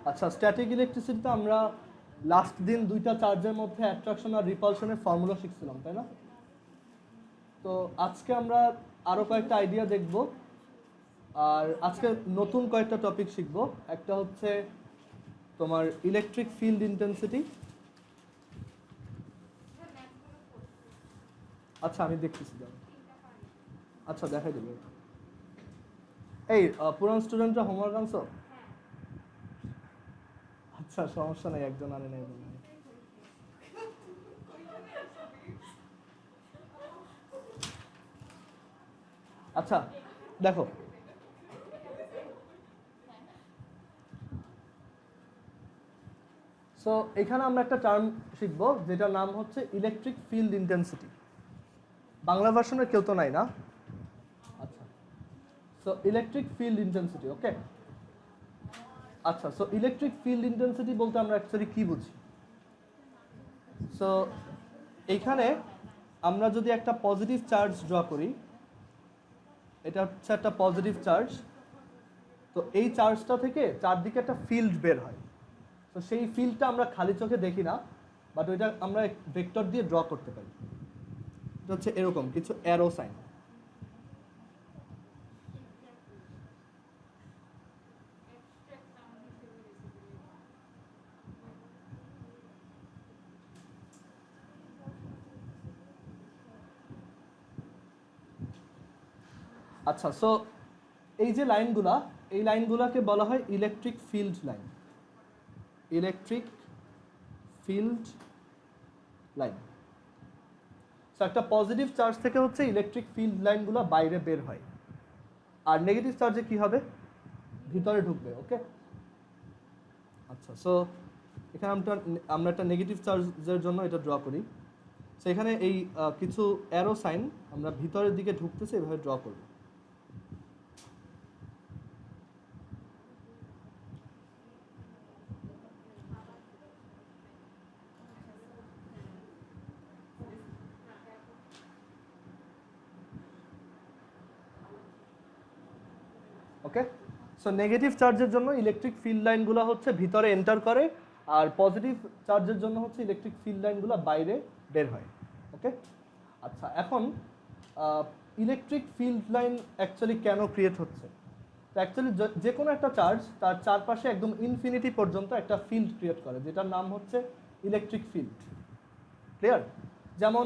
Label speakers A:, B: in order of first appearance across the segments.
A: আচ্ছা, স্ট্যাটিক ইলেকট্রিসিটিতে আমরা লাস্ট দিন দুইটা চার্জের মধ্যে অ্যাট্রাকশন আর রিপালশনের ফর্মুলা শিখছিলাম, তাই না? তো আজকে আমরা আরও কয়েকটা আইডিয়া দেখব, আর আজকে নতুন কয়েকটা টপিক শিখব। একটা হচ্ছে তোমার ইলেকট্রিক ফিল্ড ইন্টেন্সিটি। আচ্ছা, আমি দেখতেছি। আচ্ছা, দেখাই দেবো। এই পুরান স্টুডেন্টরা হোমওয়ার্ক আনছো? আচ্ছা, সমস্যা নেই, একজন আনে নেই। আচ্ছা, দেখো, সো এখানে আমরা একটা টার্ম শিখবো যেটার নাম হচ্ছে ইলেকট্রিক ফিল্ড ইন্টেন্সিটি। বাংলা ভার্সনের কেউ তো নাই না? আচ্ছা, সো ইলেকট্রিক ফিল্ড ইন্টেন্সিটি, ওকে। আচ্ছা, সো ইলেকট্রিক ফিল্ড ইন্টেন্সিটি বলতে আমরা অ্যাকচুয়ালি কি বুঝি? সো এইখানে আমরা যদি একটা পজিটিভ চার্জ ড্র করি, এটা হচ্ছে একটা পজিটিভ চার্জ, তো এই চার্জটা থেকে চারদিকে একটা ফিল্ড বের হয়। তো সেই ফিল্ডটা আমরা খালি চোখে দেখি না, বাট ওইটা আমরা ভেক্টর দিয়ে ড্র করতে পারি। এটা হচ্ছে এরকম কিছু অ্যারো সাইন। আচ্ছা, সো এই যে লাইনগুলা, এই লাইনগুলাকে বলা হয় electric field line. Electric field line. So একটা পজিটিভ চার্জ থেকে হচ্ছে ইলেকট্রিক ফিল্ড লাইনগুলো বাইরে বের হয়, আর নেগেটিভ চার্জে কি হবে? ভিতরে ঢুকবে, ওকে। আচ্ছা, সো এখানে আমরা একটা নেগেটিভ চার্জের জন্য এটা ড্র করি। সো এখানে এই কিছু অ্যারো সাইন আমরা ভিতরের দিকে ঢুকতেছে এভাবে ড্র করব। ওকে, সো নেগেটিভ চার্জের জন্য ইলেকট্রিক ফিল্ড লাইনগুলো হচ্ছে ভিতরে এন্টার করে, আর পজিটিভ চার্জের জন্য হচ্ছে ইলেকট্রিক ফিল্ড লাইনগুলো বাইরে বের হয়, ওকে। আচ্ছা, এখন ইলেকট্রিক ফিল্ড লাইন অ্যাকচুয়ালি কেন ক্রিয়েট হচ্ছে? তো অ্যাকচুয়ালি যে কোনো একটা চার্জ তার চারপাশে একদম ইনফিনিটি পর্যন্ত একটা ফিল্ড ক্রিয়েট করে, যেটার নাম হচ্ছে ইলেকট্রিক ফিল্ড। ক্লিয়ার? যেমন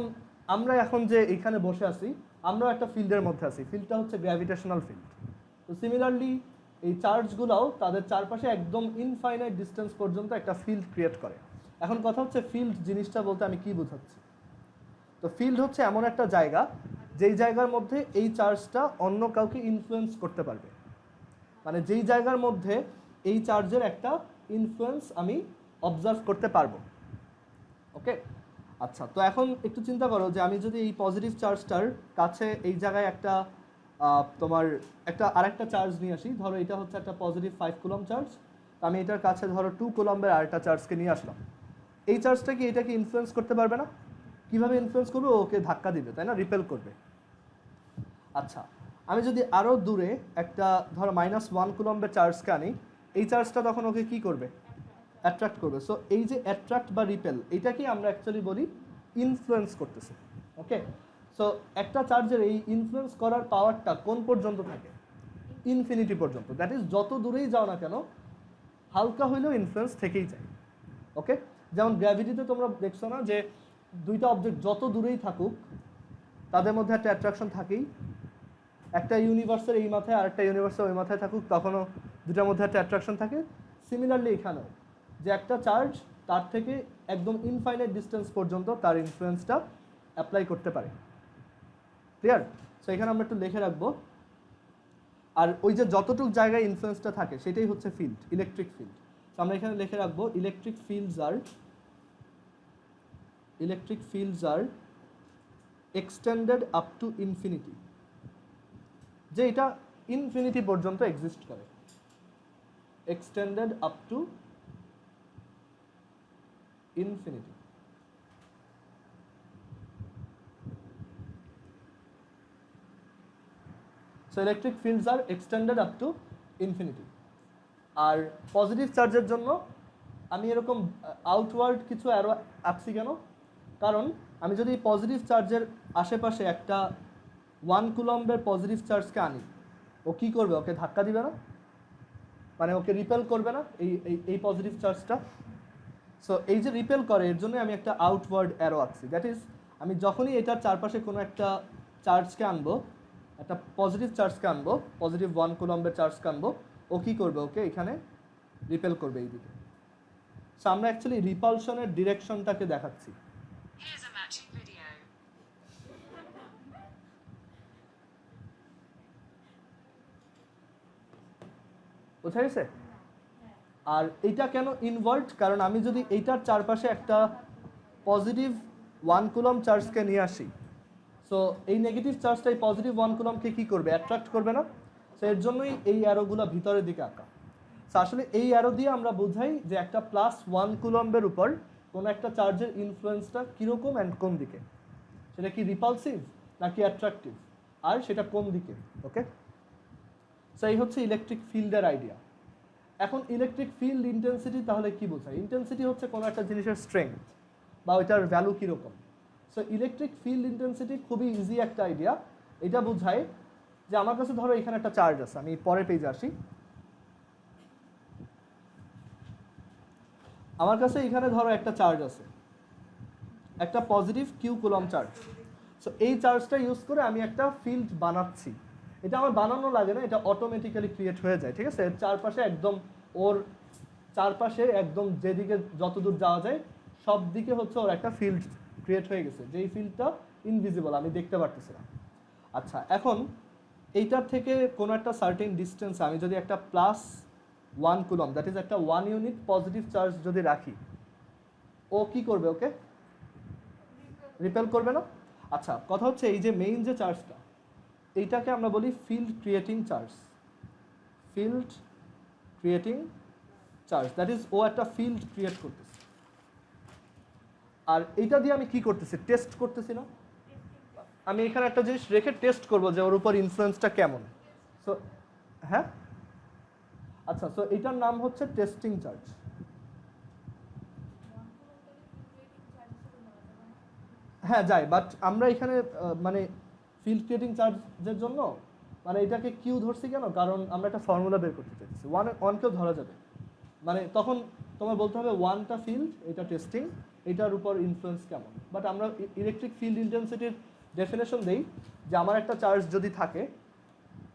A: আমরা এখন যে এখানে বসে আছি, আমরাও একটা ফিল্ডের মধ্যে আছি, ফিল্ডটা হচ্ছে গ্র্যাভিটেশনাল ফিল্ড। তো সিমিলারলি এই চার্জগুলোও তাদের চারপাশে একদম ইনফাইনাইট ডিস্টেন্স পর্যন্ত একটা ফিল্ড ক্রিয়েট করে। এখন কথা হচ্ছে ফিল্ড জিনিসটা বলতে আমি কি বোঝাচ্ছি? তো ফিল্ড হচ্ছে এমন একটা জায়গা যেই জায়গার মধ্যে এই চার্জটা অন্য কাউকে ইনফ্লুয়েন্স করতে পারবে, মানে যেই জায়গার মধ্যে এই চার্জের একটা ইনফ্লুয়েন্স আমি অবজার্ভ করতে পারবো, ওকে। আচ্ছা, তো এখন একটু চিন্তা করো যে আমি যদি এই পজিটিভ চার্জটার কাছে এই জায়গায় একটা তোমার একটা আরেকটা চার্জ নিয়ে আসি, ধরো এটা হচ্ছে একটা পজিটিভ 5 কুলম চার্জ, আমি এটার কাছে ধরো 2 কুলম্বের আরেকটা চার্জকে নিয়ে আসলাম। এই চার্জটা কি এটাকে ইনফ্লুয়েন্স করতে পারবে না? কিভাবে ইনফ্লুয়েন্স করবে? ওকে ধাক্কা দিবে, তাই না? রিপেল করবে। আচ্ছা, আমি যদি আরও দূরে একটা ধরো -1 কুলম্বের চার্জকে আনি, এই চার্জটা তখন ওকে কি করবে? অ্যাট্রাক্ট করবে। সো এই যে অ্যাট্রাক্ট বা রিপেল, এটাকেই আমরা অ্যাকচুয়ালি বলি ইনফ্লুয়েন্স করতেছে, ওকে। সো একটা চার্জের এই ইনফ্লুয়েন্স করার পাওয়ারটা কোন পর্যন্ত থাকে? ইনফিনিটি পর্যন্ত। দ্যাট ইজ যত দূরেই যাও না কেন হালকা হইলেও ইনফ্লুয়েন্স থেকেই যায়, ওকে। যেমন গ্র্যাভিটিতে তোমরা দেখছো না যে দুইটা অবজেক্ট যত দূরেই থাকুক তাদের মধ্যে একটা অ্যাট্রাকশন থাকেই। একটা ইউনিভার্সের এই মাথায় আর একটা ইউনিভার্সের ওই মাথায় থাকুক, তখনও দুটার মধ্যে একটা অ্যাট্রাকশন থাকে। সিমিলারলি এখানেও যে একটা চার্জ তার থেকে একদম ইনফাইনাইট ডিস্টেন্স পর্যন্ত তার ইনফ্লুয়েন্সটা অ্যাপ্লাই করতে পারে। ক্লিয়ার? সো এখানে আমরা একটু লিখে রাখবো, আর ওই যে যতটুকু জায়গায় ইনফ্লুয়েন্সটা থাকে সেটাই হচ্ছে ফিল্ড, ইলেকট্রিক ফিল্ড। তো আমরা এখানে লিখে রাখবো ইলেকট্রিক ফিল্ডস আর এক্সটেন্ডেড আপ টু ইনফিনিটি, যে এটা ইনফিনিটি পর্যন্ত এক্সিস্ট করে। Extended up to infinity. So electric fields are extended up to infinity. আর পজিটিভ চার্জের জন্য আমি এরকম আউটওয়ার্ড কিছু অ্যারো আঁকছি কেন? কারণ আমি যদি পজিটিভ চার্জের আশেপাশে একটা 1 কুলম্বের পজিটিভ চার্জকে আনি, ও কী করবে? ওকে ধাক্কা দিবে না, মানে ওকে রিপেল করবে না এই পজিটিভ চার্জটা। সো এই যে রিপেল করে, এর জন্য আমি একটা আউটওয়ার্ড অ্যারো আঁকছি। দ্যাট ইজ, আমি যখনই এটার চারপাশে কোনো একটা চার্জকে আনবো, একটা পজিটিভ চার্জকে আনবো, পজিটিভ 1 কুলম্বের চার্জকে আনবো, ও কী করবে? ওকে এখানে রিপেল করবে এইদিকে। সো আমরা অ্যাকচুয়ালি রিপালশনের ডিরেকশনটাকে দেখাচ্ছি। বোঝা গেছে? আর এইটা কেন ইনভার্ট? কারণ আমি যদি এইটার চারপাশে একটা পজিটিভ 1 কুলম চার্জকে নিয়ে আসি, সো এই নেগেটিভ চার্জটা এই পজিটিভ 1 কুলমকে কী করবে? অ্যাট্রাক্ট করবে না? সো এর জন্যই এই অ্যারোগুলো ভিতরের দিকে আঁকা। সো আসলে এই অ্যারো দিয়ে আমরা বোঝাই যে একটা +1 কুলম্বের উপর কোনো একটা চার্জের ইনফ্লুয়েন্সটা কীরকম অ্যান্ড কোন দিকে, সেটা কি রিপালসিভ নাকি অ্যাট্রাকটিভ, আর সেটা কোন দিকে। ওকে, সো এই হচ্ছে ইলেকট্রিক ফিল্ডের আইডিয়া। এখন ইলেকট্রিক ফিল্ড ইন্টেন্সিটি তাহলে কি বোঝায়? ইন্টেন্সিটি হচ্ছে কোনো একটা জিনিসের স্ট্রেংথ বা ওইটার ভ্যালু কীরকম। সো ইলেকট্রিক ফিল্ড ইন্টেন্সিটি খুবই ইজি একটা আইডিয়া। এটা বোঝায় যে আমার কাছে ধরো এখানে একটা চার্জ আছে, আমি পরের পেজে আসি। আমার কাছে এখানে ধরো একটা চার্জ আছে, একটা positive Q coulomb charge. So এই চার্জটা ইউজ করে আমি একটা ফিল্ড বানাচ্ছি। এটা আমার বানানো লাগে না, এটা অটোমেটিক্যালি ক্রিয়েট হয়ে যায়। ঠিক আছে, এর চারপাশে একদম, ওর চারপাশে একদম যেদিকে যতদূর যাওয়া যায় সব দিকে হচ্ছে ওর একটা ফিল্ড ক্রিয়েট হয়ে গেছে, যেই ফিল্ডটা ইনভিজিবল, আমি দেখতে পারতেছি না। আচ্ছা, এখন এইটার থেকে কোনো একটা সার্টেন ডিস্টেন্স আমি যদি একটা +1 কুলম, দ্যাট ইজ একটা 1 ইউনিট পজিটিভ চার্জ যদি রাখি, ও কি করবে? ওকে রিপেল করবে না? আচ্ছা, কথা হচ্ছে এই যে মেইন যে চার্জটা, এইটাকে আমরা বলি field creating charge. Field creating charge, that is ও একটা ফিল্ড ক্রিয়েট করতেছে। আর এইটা দিয়ে আমি কি করতেছি? টেস্ট করতেছি না? আমি এখানে একটা জিনিস রেখে টেস্ট করবো যে ওর উপর ইনফ্লুয়েন্সটা কেমন। সো হ্যাঁ, আচ্ছা, সো এটার নাম হচ্ছে টেস্টিং চার্জ। হ্যাঁ যায়, বাট আমরা এখানে মানে ফিল্ড ক্রিয়েটিং চার্জের জন্য মানে এটাকে কিউ ধরছি কেন? কারণ আমরা একটা ফর্মুলা বের করতে চাইছি। ওয়ানকেও ধরা যাবে, মানে তখন তোমার বলতে হবে 1টা ফিল্ড, এটা টেস্টিং, এটার উপর ইনফ্লুয়েন্স কেমন। বাট আমরা ইলেকট্রিক ফিল্ড ইন্টেন্সিটির ডেফিনেশন দেই যে আমার একটা চার্জ যদি থাকে,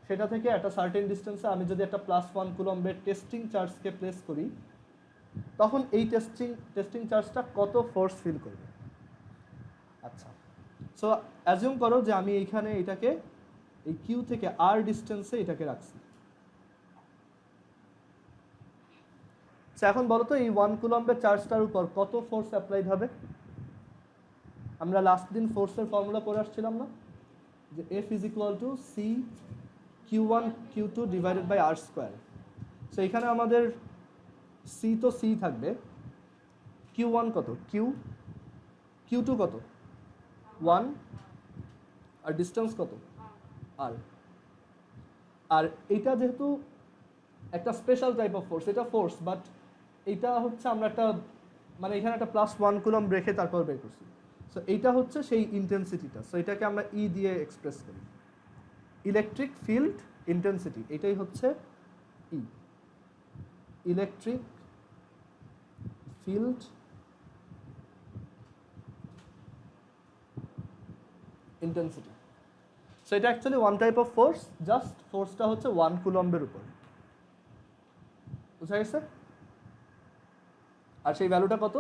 A: সেটা থেকে একটা সার্টেন ডিস্টেন্সে আমি যদি একটা +1 কুলম্বের টেস্টিং চার্জকে প্লেস করি, তখন এই টেস্টিং চার্জটা কত ফোর্স ফিল করবে। আচ্ছা, সো অ্যাজিউম করো যে আমি এইখানে এটাকে এই কিউ থেকে আর ডিস্টেন্সে এটাকে রাখছি। এখন বলো তো এই 1 কুলম্বের চার্জটার উপর কত ফোর্স অ্যাপ্লাইড হবে? আমরা লাস্ট দিন ফোর্সের ফর্মুলা পড়ে আসছিলাম না, যে F = C Q1 Q2 divided by R square. So এখানে আমাদের C তো C থাকবে, Q1 কত? Q2 কত? 1, আর ডিস্টেন্স কত? R। আর এটা যেহেতু একটা স্পেশাল টাইপ অফ ফোর্স, এটা ফোর্স, বাট এটা হচ্ছে আমরা একটা মানে এখানে একটা +1 কুলম রেখে তারপর বের করছি। সো এইটা হচ্ছে সেই ইন্টেন্সিটিটা। সো এটাকে আমরা ই দিয়ে এক্সপ্রেস করি, ইলেকট্রিক ফিল্ড ইন্টেন্সিটি। এটাই হচ্ছে E, electric field intensity. So এটা actually one type of force, just ফোর্সটা হচ্ছে 1 কুলম্বের উপর। বুঝা গেছে? আর সেই ভ্যালুটা কত?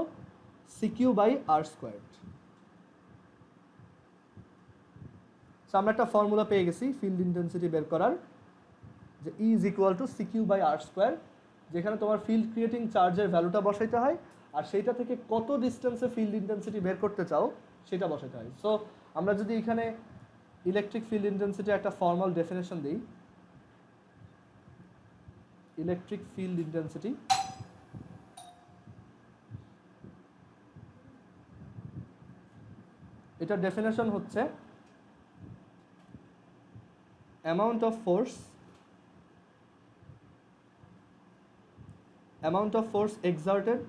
A: CQ/R square. সো আমরা একটা ফর্মুলা পেয়ে গেছি ফিল্ড ইন্টেন্সিটি বের করার, যে E = CQ/R স্কোয়ার, যেখানে তোমার ফিল্ড ক্রিয়েটিং চার্জের ভ্যালুটা বসাইতে হয়, আর সেইটা থেকে কত ডিস্টেন্সে ফিল্ড ইন্টেন্সিটি বের করতে চাও সেটা বসাইতে হয়। সো আমরা যদি এখানে ইলেকট্রিক ফিল্ড ইন্টেন্সিটি একটা ফর্মাল ডেফিনেশন দিই, ইলেকট্রিক ফিল্ড ইন্টেন্সিটি এটার ডেফিনেশন হচ্ছে amount of force amount of force exerted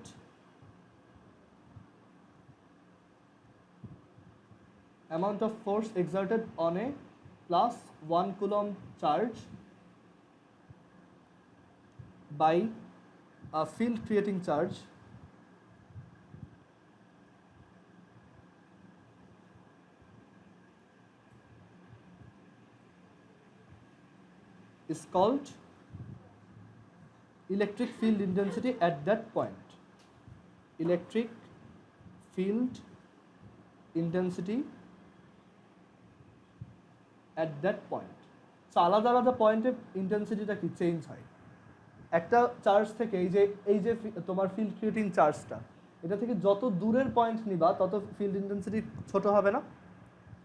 A: on a plus 1 coulomb charge by a field creating charge is called electric field intensity at that point. Electric field intensity at that point. So আলাদা আলাদা পয়েন্টে ইন্টেন্সিটিটা কি change হয়। একটা charge থেকে এই যে তোমার ফিল্ড ক্রিয়েটিং চার্জটা, এটা থেকে যত দূরের পয়েন্ট নিবা তত ফিল্ড ইন্টেন্সিটি ছোট হবে না?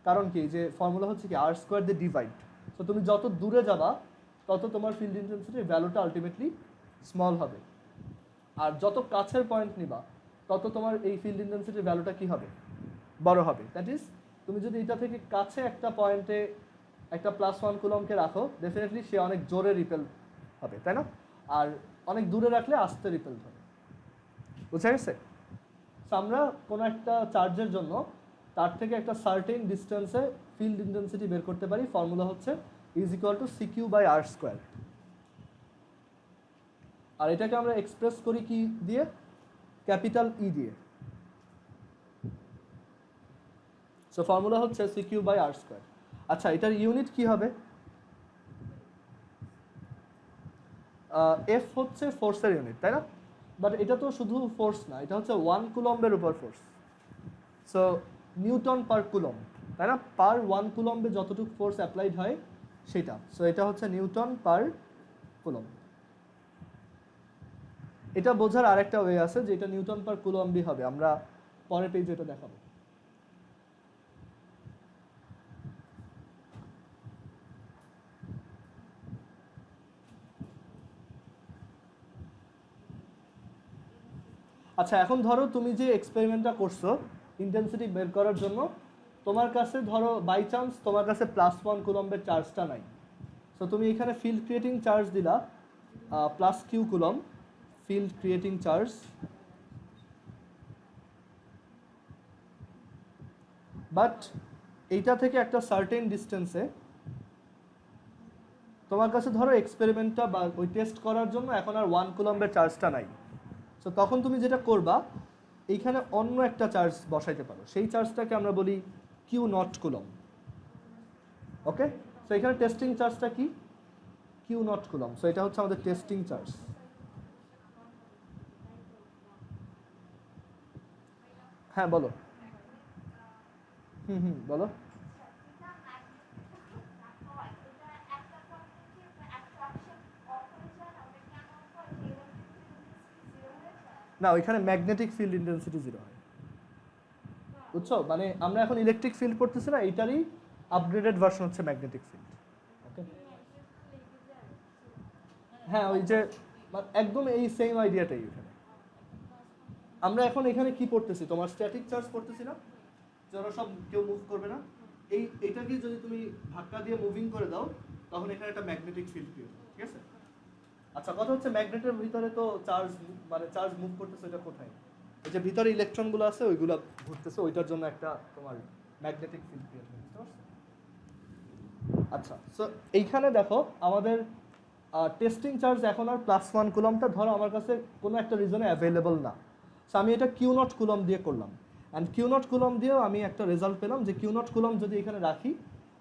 A: কারণ কি, যে ফর্মুলা হচ্ছে কি আর স্কোয়ার দিয়ে ডিভাইড। সো তুমি যত দূরে যাবা তত তোমার ফিল্ড ইন্টেন্সিটির ভ্যালুটা আলটিমেটলি স্মল হবে, আর যত কাছের পয়েন্ট নিবা তত তোমার এই ফিল্ড ইন্টেন্সিটির ভ্যালুটা কি হবে, বড় হবে। দ্যাট ইজ, তুমি যদি এটা থেকে কাছে একটা পয়েন্টে একটা +1 কুলম্বকে রাখো, ডেফিনেটলি সে অনেক জোরে রিপেল হবে, তাই না? আর অনেক দূরে রাখলে আস্তে রিপেল হবে। বুঝা গেছে? সো আমরা কোনো একটা চার্জের জন্য তার থেকে একটা সার্টেন ডিস্টেন্সে ফিল্ড ইন্টেন্সিটি বের করতে পারি। ফর্মুলা হচ্ছে =CQ/r²। আর এটাকে আমরা এক্সপ্রেস করি কি দিয়ে? ক্যাপিটাল ই দিয়ে। সো ফর্মুলা হচ্ছে CQ/r²। আচ্ছা, এটার ইউনিট কি হবে? এফ হচ্ছে ফোর্সের ইউনিট, তাই না? বাট এটা তো শুধু ফোর্স না, এটা হচ্ছে 1 কুলম্বের উপর ফোর্স। সো নিউটন পার কুলম্ব, তাই না? পার 1 কুলম্বে যতটুকু ফোর্স অ্যাপ্লাইড হয় সেটা। সো এটা হচ্ছে নিউটন পার কুলম্ব। এটা বোঝার আরেকটা ওয়ে আছে যে এটা নিউটন পার কুলম্বই হবে, আমরা পরের পেজে এটা দেখাবো। আচ্ছা, এখন ধরো তুমি যে এক্সপেরিমেন্টটা করছো ইন্টেন্সিটি বের করার জন্য, তোমার কাছে ধরো বাই চান্স তোমার কাছে +1 কুলম্বের চার্জটা নাই। সো তুমি এখানে ফিল্ড ক্রিয়েটিং চার্জ দিলা +q coulomb field creating charge, but এইটা থেকে একটা সার্টেন ডিস্টেন্সে তোমার কাছে ধরো এক্সপেরিমেন্টটা বা ওই টেস্ট করার জন্য এখন আর 1 কুলম্বের চার্জটা নাই। সো তখন তুমি যেটা করবা, এইখানে অন্য একটা চার্জ বসাইতে পারো, সেই চার্জটাকে আমরা বলি Q0 কুলম্ব। ওকে, সো এখানে টেস্টিং চার্জটা কি? Q0 coulomb. সো এটা হচ্ছে আমাদের টেস্টিং চার্জ। হ্যাঁ বলো। বলো। না, ওইখানে ম্যাগনেটিক ফিল্ড ইন্টেন্সিটি 0 হয়। বুঝছো? মানে আমরা এখন ইলেকট্রিক ফিল্ড পড়তেছি না, এটারই আপগ্রেডেড ভার্সন হচ্ছে ম্যাগনেটিক ফিল্ড। ওকে, হ্যাঁ, ওই যে একদম এই সেম আইডিয়াটাই এখানে। আমরা এখন এখানে কি পড়তেছি? তোমার স্ট্যাটিক চার্জ পড়তেছি না, যারা সব কেউ মুভ করবে না। এইটাকে যদি তুমি ধাক্কা দিয়ে মুভিং করে দাও, তখন এখানে একটা ম্যাগনেটিক ফিল্ড ক্রিয়েট হবে, ঠিক আছে? আচ্ছা, কথা হচ্ছে ম্যাগনেটের ভিতরে তো চার্জ, মানে চার্জ মুভ করতেছে, এটা কোথায়? এই যে ভিতরে ইলেকট্রনগুলো আছে ওইগুলো ঘুরতেছে, ওইটার জন্য একটা তোমার ম্যাগনেটিক ফিল্ড ক্রিয়েট হবে, বুঝতে পারছো? আচ্ছা, সো এইখানে দেখো আমাদের টেস্টিং চার্জ এখন আর +1 কুলম্বটা ধরো আমার কাছে কোনো একটা রিজনে অ্যাভেলেবল না। সো আমি এটা Q0 কুলম্ব দিয়ে করলাম, অ্যান্ড Q0 কুলম্ব দিয়েও আমি একটা রেজাল্ট পেলাম যে Q0 কুলম্ব যদি এখানে রাখি,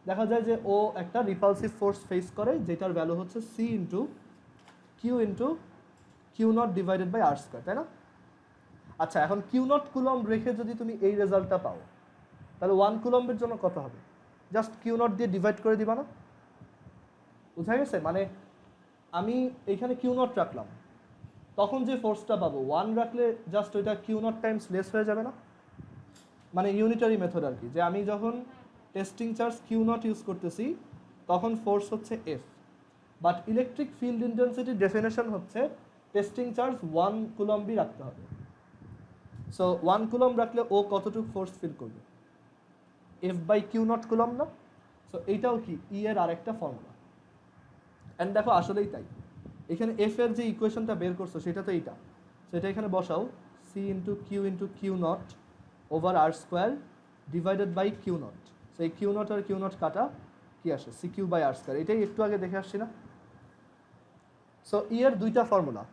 A: দেখা যায় যে ও একটা রিপালসিভ ফোর্স ফেস করে, যেটার ভ্যালু হচ্ছে C ইন্টু Q0/r², তাই না? আচ্ছা, এখন Q0 কুলম্ব রেখে যদি তুমি এই রেজাল্টটা পাও, তাহলে 1 কুলম্বের জন্য কত হবে? জাস্ট Q0 দিয়ে ডিভাইড করে দিবা না? বুঝা গেছে? মানে আমি এইখানে Q0 রাখলাম, তখন যে ফোর্সটা পাবো 1 রাখলে জাস্ট ওইটা Q0 টাইমস লেস হয়ে যাবে না? মানে ইউনিটারি মেথড আর কি, যে আমি যখন টেস্টিং চার্জ Q0 ইউজ করতেছি তখন ফোর্স হচ্ছে F, বাট ইলেকট্রিক ফিল্ড ইন্টেন্সিটির ডেফিনেশন হচ্ছে টেস্টিং চার্জ 1 কুলম্বই রাখতে হবে। সো 1 কুলম্ব রাখলে ও কতটুকু ফোর্স ফিল করবে? F/Q0 কুলম্ব না? সো এইটাও কি ই এর আরেকটা ফর্মুলা। অ্যান্ড দেখো আসলেই তাই, এখানে এফ এর যে ইকুয়েশনটা বের করছো সেটা তো এইটা, সেটা এখানে বসাও, C into Q naught over R square divided by Q naught. সেই Q naught R Q naught কাটা কি আসে, C Q by R square. এটাই একটু আগে দেখে আসছি না। সো ই এর দুইটা formula,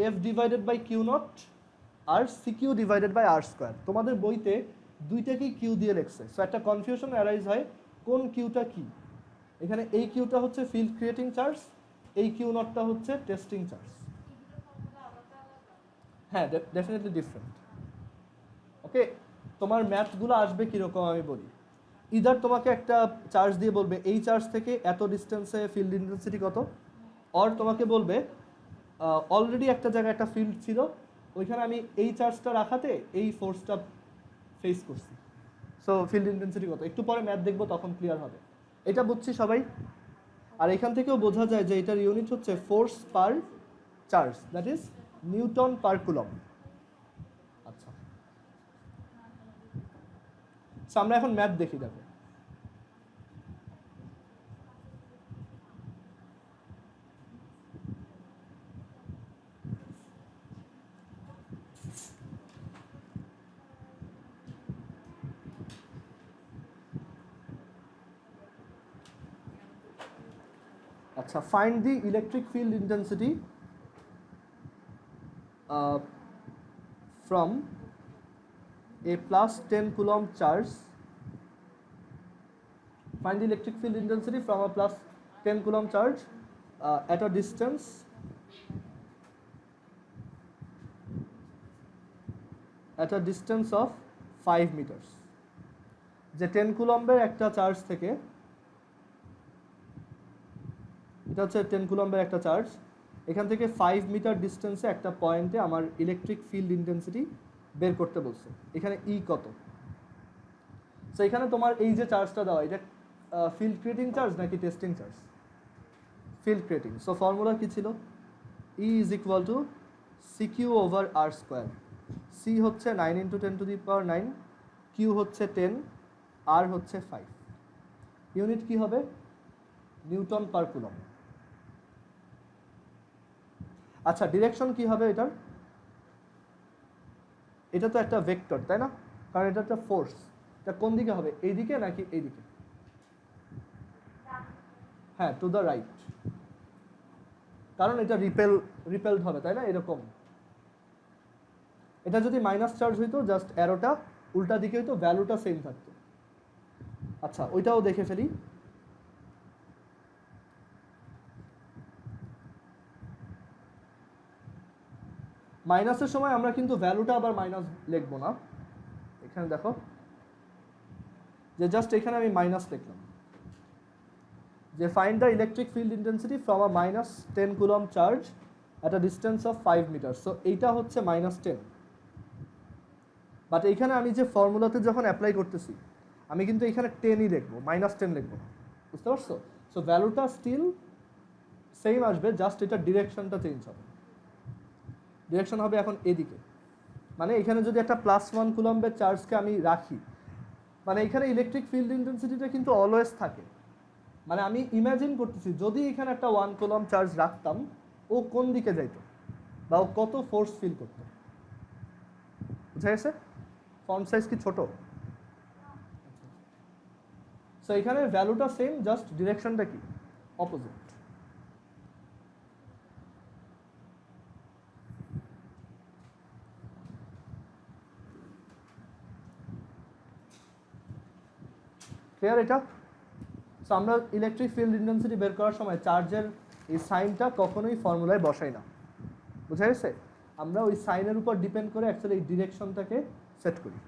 A: F divided by Q naught আর C Q divided by R square. তোমাদের বইতে দুইটাকেই কিউ দিয়ে লেখছে, সো একটা কনফিউশন অ্যারাইজ হয় কোন কিউটা কি। এখানে এই কিউটা হচ্ছে ফিল্ড ক্রিয়েটিং চার্জ, এই কিউ নটটা হচ্ছে টেস্টিং চার্জ। হ্যাঁ, ডেফিনেটলি ডিফারেন্ট। ওকে, তোমার ম্যাথগুলো আসবে কীরকম আমি বলি। ইদার তোমাকে একটা চার্জ দিয়ে বলবে এই চার্জ থেকে এত ডিস্টেন্সে ফিল্ড ইন্টেন্সিটি কত, অর তোমাকে বলবে অলরেডি একটা জায়গায় একটা ফিল্ড ছিল, ওইখানে আমি এই চার্জটা রাখাতে এই ফোর্সটা ফেস করছি, সো ফিল্ড ইন্টেন্সিটি কত। একটু পরে ম্যাথ দেখবো, তখন ক্লিয়ার হবে। এটা বুঝছি সবাই। আর এখান থেকেও বোঝা যায় যে এটার ইউনিট হচ্ছে force per charge, that is Newton per coulomb. আচ্ছা, আমরা এখন ম্যাথ দেখি। দেখো, আচ্ছা, find the electric field intensity from a plus 10 coulomb charge. Find the electric field intensity from a plus 10 coulomb charge at a distance of 5 meters. যে 10 কুলম্বের একটা charge থেকে, এটা হচ্ছে 10 কুলম্বের একটা চার্জ, এখান থেকে 5 মিটার ডিস্টেন্সে একটা পয়েন্টে আমার ইলেকট্রিক ফিল্ড ইন্টেন্সিটি বের করতে বলছে। এখানে ই কত। সো এখানে তোমার এই যে চার্জটা দেওয়া, এটা ফিল্ড ক্রিয়েটিং চার্জ নাকি testing charge? Field creating. So formula কি ছিল? E is equal to C Q over R square. C হচ্ছে 9 × 10⁹, কিউ হচ্ছে 10, আর হচ্ছে 5। ইউনিট কি হবে? নিউটন পার কুলম। আচ্ছা, ডিরেকশন কি হবে এটার? এটা তো একটা ভেক্টর, তাই না? কারণ এটা একটা ফোর্স। এটা কোন দিকে হবে, এইদিকে নাকি এইদিকে? হ্যাঁ, টু দ্য রাইট, কারণ এটা রিপেলড হবে, তাই না? এরকম। এটা যদি মাইনাস চার্জ হইতো, জাস্ট অ্যারোটা উল্টা দিকে হইতো, ভ্যালুটা সেম থাকতো। আচ্ছা, ওইটাও দেখে ফেলি। মাইনাসের সময় আমরা কিন্তু ভ্যালুটা আবার মাইনাস লিখবো না। এখানে দেখো যে জাস্ট এখানে আমি মাইনাস লিখলাম, যে find the electric field intensity from a minus 10 coulomb charge at a distance of 5 metre. So এইটা হচ্ছে -10। বাট এইখানে আমি যে ফর্মুলাতে যখন অ্যাপ্লাই করতেছি, আমি কিন্তু এখানে 10ই লিখবো, -10 লিখবো না। বুঝতে পারছো? সো ভ্যালুটা স্টিল সেম আসবে, জাস্ট এটা ডিরেকশনটা চেঞ্জ হবে। ডিরেকশন হবে এখন এদিকে। মানে এখানে যদি একটা +1 কুলম্বের চার্জকে আমি রাখি, মানে এখানে ইলেকট্রিক ফিল্ড ইন্টেন্সিটিটা কিন্তু অলওয়েজ থাকে। মানে আমি ইমাজিন করতেছি, যদি এখানে একটা 1 কুলম চার্জ রাখতাম, ও কোন দিকে যাইতো বা ও কত ফোর্স ফিল করতো। বুঝা গেছে? ফন্ট সাইজ কি ছোট? সো এখানে ভ্যালুটা সেম, জাস্ট ডিরেকশনটা কি অপোজিট। ক্লিয়ার এটা? সো আমরা ইলেকট্রিক ফিল্ড ইন্টেন্সিটি বের করার সময় চার্জের এই সাইনটা কখনোই ফর্মুলায় বসাই না। বুঝা গেছে? আমরা ওই সাইনের উপর ডিপেন্ড করে অ্যাকচুয়ালি এই ডিরেকশনটাকে সেট করি।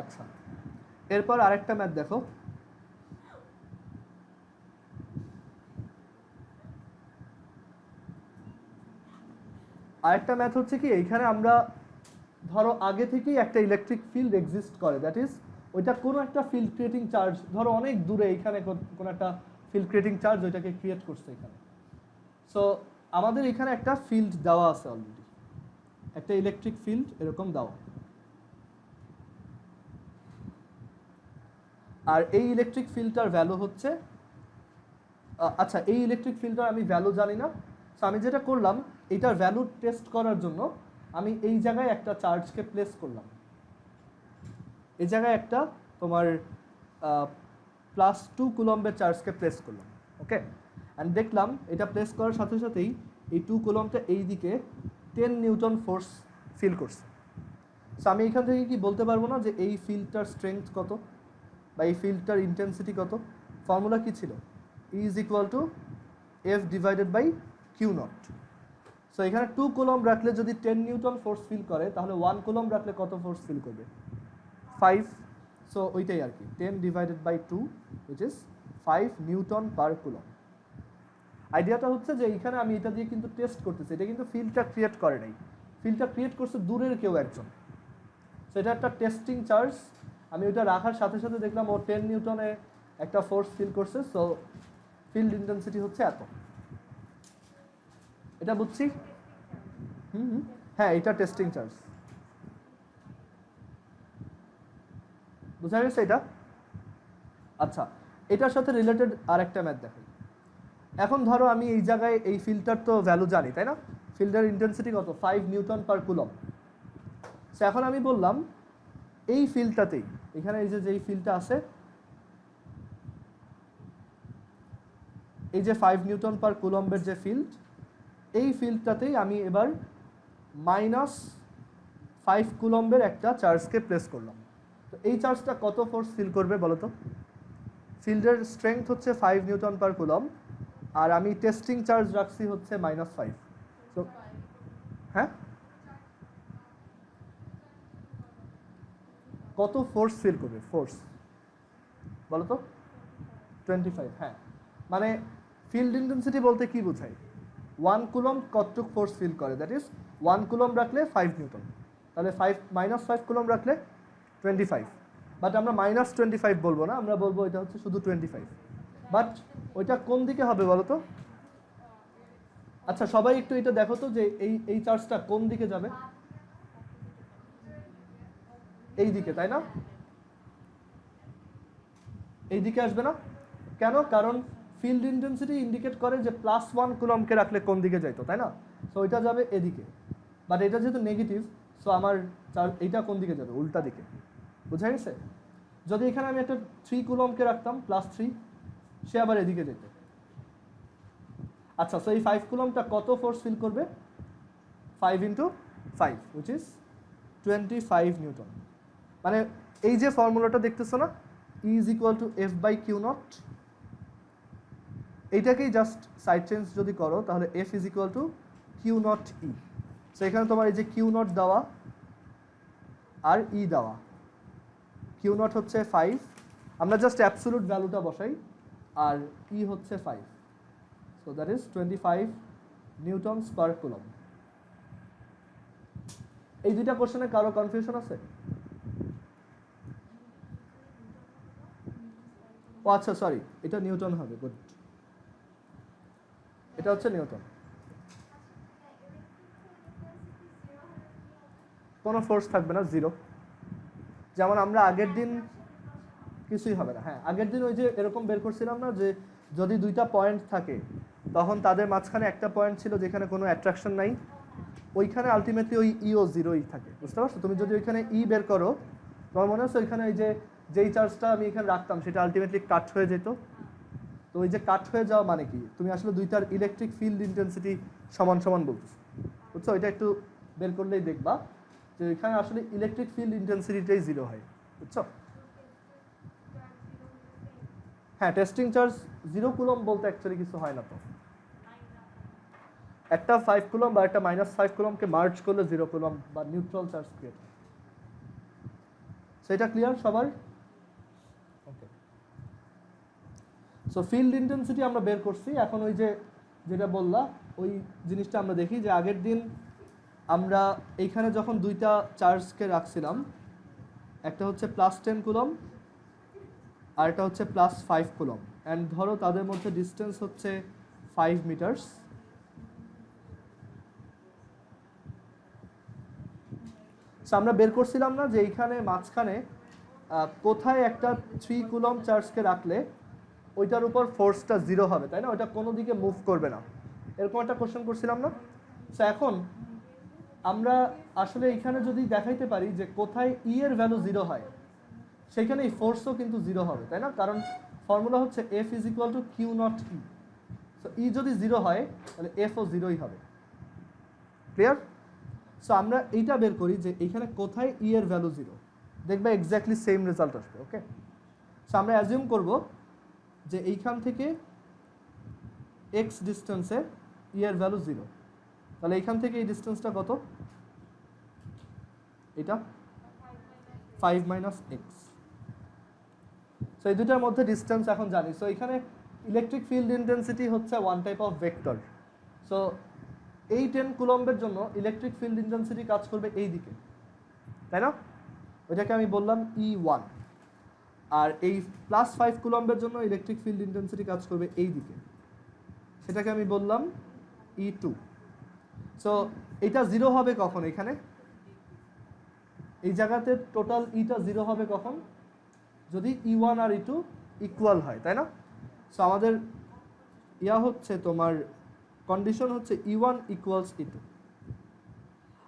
A: আচ্ছা, এরপর আরেকটা ম্যাথ দেখো। আরেকটা ম্যাথ হচ্ছে কি, এইখানে আমরা ধরো আগে থেকেই একটা ইলেকট্রিক ফিল্ড এক্সিস্ট করে, দ্যাট ইজ ওইটা কোনো একটা ফিল্ড ক্রিয়েটিং চার্জ, ধরো অনেক দূরে এইখানে কোনো একটা ফিল্ড ক্রিয়েটিং চার্জ ওইটাকে ক্রিয়েট করছে এখানে। সো আমাদের এখানে একটা ফিল্ড দেওয়া আছে অলরেডি, একটা ইলেকট্রিক ফিল্ড এরকম দেওয়া, আর এই ইলেকট্রিক ফিল্ডটার ভ্যালু হচ্ছে আচ্ছা এই ইলেকট্রিক ফিল্ডটার আমি ভ্যালু জানি না, সো আমি যেটা করলাম এইটার ভ্যালু টেস্ট করার জন্য আমি এই জায়গায় একটা চার্জকে প্লেস করলাম, এই জায়গায় একটা তোমার +2 কুলম্বের চার্জকে প্লেস করলাম, ওকে। অ্যান্ড দেখলাম এটা প্লেস করার সাথে সাথেই এই 2 কুলম্বটা এই দিকে 10 নিউটন ফোর্স ফিল করছে। সো আমি এখান থেকে কি বলতে পারবো না যে এই ফিল্ডটার স্ট্রেংথ কত বা এই ফিল্ডটার ইন্টেন্সিটি কত? ফর্মুলা কি ছিল? E is equal to F divided by Q naught. So এখানে 2 কুলম্ব রাখলে যদি 10 নিউটন ফোর্স ফিল করে তাহলে 1 কুলম্ব রাখলে কত ফোর্স ফিল করবে? 5। সো ওইটাই আর কি 10 divided by 2 which is 5 Newton per coulomb. আইডিয়াটা হচ্ছে যে এইখানে আমি এটা দিয়ে কিন্তু টেস্ট করতেছি, এটা কিন্তু ফিল্ডটা ক্রিয়েট করে নাই, ফিল্ডটা ক্রিয়েট করছে দূরের কেউ একজন। সো এটা একটা টেস্টিং চার্জ, আমি ওইটা রাখার সাথে সাথে দেখলাম ও 10 নিউটনে একটা ফোর্স ফিল করছে, সো ফিল্ড ইন্টেন্সিটি হচ্ছে এত। এটা বুঝছি? হ্যাঁ এটা টেস্টিং চার্জ, বুঝা গেছে এটা? আচ্ছা এটার সাথে রিলেটেড আরেকটা ম্যাথ দেখাই। এখন ধরো আমি এই জায়গায় এই ফিল্ডটার তো ভ্যালু জানি তাই না, ফিল্ডের ইন্টেন্সিটি কত? 5 নিউটন পার কুলম্ব। সো এখন আমি বললাম এই ফিল্ডটাতেই, এখানে এই যে যেই ফিল্ডটা আছে এই যে 5 নিউটন পার কুলম্বের যে ফিল্ড, এই ফিল্ডটাতেই আমি এবার -5 কুলম্বের একটা চার্জকে প্লেস করলাম। তো এই চার্জটা কত ফোর্স ফিল করবে বলো তো? ফিল্ডের স্ট্রেংথ হচ্ছে 5 নিউটন পার কুলম্ব আর আমি টেস্টিং চার্জ রাখছি হচ্ছে -5। তো হ্যাঁ কত ফোর্স ফিল করবে? ফোর্স বলো তো? 25। হ্যাঁ মানে ফিল্ড ইন্টেন্সিটি বলতে কি বোঝায়? 1 কুলম্ব কতটুক ফোর্স ফিল করে, দ্যাট ইজ 1 কুলম্ব রাখলে 5 নিউটন, তাহলে -5 কুলম্ব রাখলে 25। বাট আমরা -25 বলবো না, আমরা বলবো এটা হচ্ছে শুধু 25। বাট ওইটা কোন দিকে হবে বলো তো? আচ্ছা সবাই একটু এটা দেখো তো যে এই চার্জটা কোন দিকে যাবে? এই দিকে, তাই না? এই দিকে আসবে না কেন? কারণ ফিল্ড ইন্টেন্সিটি ইন্ডিকেট করে যে +1 কুলম্বকে রাখলে কোন দিকে যাইতো, তাই না? সো এটা যাবে এদিকে, বাট এটা যেহেতু নেগেটিভ সো আমার এইটা কোন দিকে যাবে? উল্টা দিকে, বুঝা গেছে? যদি এখানে আমি একটা 3 কুলম্বকে রাখতাম +3, সে আবার এদিকে যেত। আচ্ছা সো এই 5 কুলম্বটা কত ফোর্স ফিল করবে? 5 × 5 which is 25 নিউটন। মানে এই যে ফর্মুলাটা দেখতেছো না, E is equal to F by Q naught, এইটাকেই জাস্ট সাইড চেঞ্জ যদি করো তাহলে F is equal to Q naught E। So এখানে তোমার এই যে Q naught দেওয়া আর E দেওয়া, Q naught হচ্ছে 5, আমরা জাস্ট অ্যাবসলিউট ভ্যালুটা বসাই, আর E হচ্ছে 5, so that is 25 Newton's per coulomb. এই দুইটা কোশ্চেনে কারো কনফিউশন আছে? ও আচ্ছা সরি, এটা নিউটন হবে, গুড, এটা হচ্ছে নিউটন। কোনো ফোর্স থাকবে না, জিরো। যেমন আমরা আগের দিন কিছুই হবে না। হ্যাঁ আগের দিন ওই যে এরকম বের করছিলাম না যে যদি দুইটা পয়েন্ট থাকে তখন তাদের মাঝখানে একটা পয়েন্ট ছিল যেখানে কোনো অ্যাট্রাকশন নাই, ওইখানে আলটিমেটলি ওই ইও জিরোই থাকে, বুঝতে পারছো? তুমি যদি ওইখানে ই বের করো তোমার মনে হচ্ছে ওইখানে ওই যে যেই চার্জটা আমি এখানে রাখতাম সেটা আলটিমেটলি কাট হয়ে যেত। তো ওই যে কাট হয়ে যাওয়া মানে কি? তুমি আসলে দুইটার ইলেকট্রিক ফিল্ড ইন্টেন্সিটি সমান সমান বলতেছো, বুঝছো? এটা একটু বের করলেই দেখবা যে এখানে আসলে ইলেকট্রিক ফিল্ড ইন্টেন্সিটিটাই জিরো হয়, বুঝছো? হ্যাঁ টেস্টিং চার্জ 0 কুলম্ব বলতে অ্যাকচুয়ালি কিছু হয় না, তো একটা 5 কুলম্ব বা একটা -5 কুলম্বকে মার্জ করলে 0 কুলম্ব বা নিউট্রাল চার্জ ক্রিয়েট হয়। সেটা ক্লিয়ার সবার? ওকে, সো ফিল্ড ইন্টেন্সিটি আমরা বের করছি। এখন ওই যে যেটা বললা ওই জিনিসটা আমরা দেখি যে আগের দিন আমরা এইখানে যখন দুইটা চার্জকে রাখছিলাম, একটা হচ্ছে +10 কুলম্ব আর একটা হচ্ছে +5 কুলম্ব, অ্যান্ড ধরো তাদের মধ্যে ডিস্টেন্স হচ্ছে 5 মিটার্স, সো আমরা বের করছিলাম না যে এইখানে মাঝখানে কোথায় একটা 3 কুলম চার্জকে রাখলে ওইটার উপর ফোর্সটা 0 হবে, তাই না? ওইটা কোনো দিকে মুভ করবে না, এরকম একটা কোশ্চেন করছিলাম না? সো এখন আমরা আসলে এইখানে যদি দেখাইতে পারি যে কোথায় ই এর ভ্যালু 0 হয়, সেখানে এই ফোর্সও কিন্তু 0 হবে, তাই না? কারণ ফর্মুলা হচ্ছে F is equal to Q naught E. So E যদি 0 হয় তাহলে এফও 0ই হবে। ক্লিয়ার? সো আমরা এইটা বের করি যে এইখানে কোথায় ই এর ভ্যালু 0, দেখবে এক্স্যাক্টলি সেম রেজাল্ট আসবে। ওকে, সো আমরা অ্যাজিউম করব যে এইখান থেকে এক্স ডিস্টেন্সে ই এর ভ্যালু 0, তাহলে এইখান থেকে এই ডিস্টেন্সটা কত? এটা 5 মাইনাস এক্স। সো এই দুটার মধ্যে ডিস্টেন্স এখন জানি। সো এখানে ইলেকট্রিক ফিল্ড ইন্টেন্সিটি হচ্ছে one type of vector. So এই 10 কুলম্বের জন্য ইলেকট্রিক ফিল্ড ইন্টেন্সিটি কাজ করবে এই দিকে, তাই না? ওইটাকে আমি বললাম E1। আর এই +5 কুলম্বের জন্য ইলেকট্রিক ফিল্ড ইন্টেন্সিটি কাজ করবে এই দিকে, সেটাকে আমি বললাম E2। সো এটা 0 হবে কখন? এখানে এই জায়গাতে টোটাল ইটা 0 হবে কখন? যদি E1 আর E2 ইকুয়াল হয়, তাই না? সো আমাদের ইয়া হচ্ছে তোমার কন্ডিশন হচ্ছে E1 ইকুয়ালস E2।